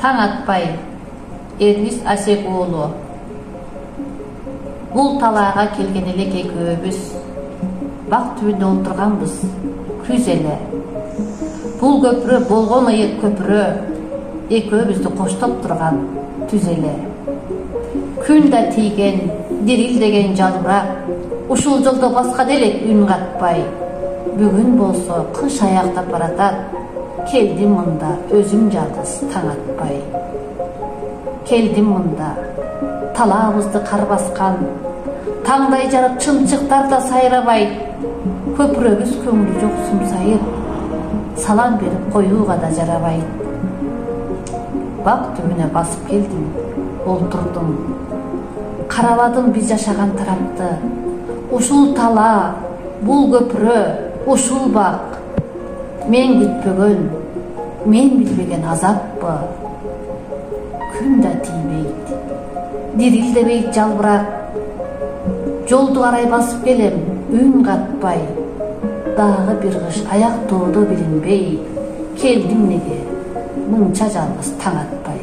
Таң атпай, Эрнис Асек уулу. Бул талаага келген элек экөөбүз. Бак түбүндө олтурганбыз, күз эле. Бул көпүрө болгон ыйык көпүрө, экөөбүздү коштоп турган түз эле. Күн да тийген, дирилдеген жалбырак, ушул жолдо баска делек үн катпай. Бүгүн болсо кыш аяктап баратат, келдим мында өзүм жалгыз таң атпай. Келдим мында, талаабызды кар баскан, таңдай жарып чымчыктар да сайрабай, көпүрөбүз көңүлү жок сумсайып, салам берип коюуга да жарабайт. Бак түбүнө басып келдим, олтурдум, карабадым биз жашаган тарапты. Ушул тала, бул көпүрө, ушул бак, мен күтпөгөн, мен билбеген азаппы. Күн да тийбейт, дирилдебейт жалбырак, жолду карай басып келем, үн катпай. Дагы бир кыш аяк тоодо билинбей, келдим неге мынча жалгыз таң атпай.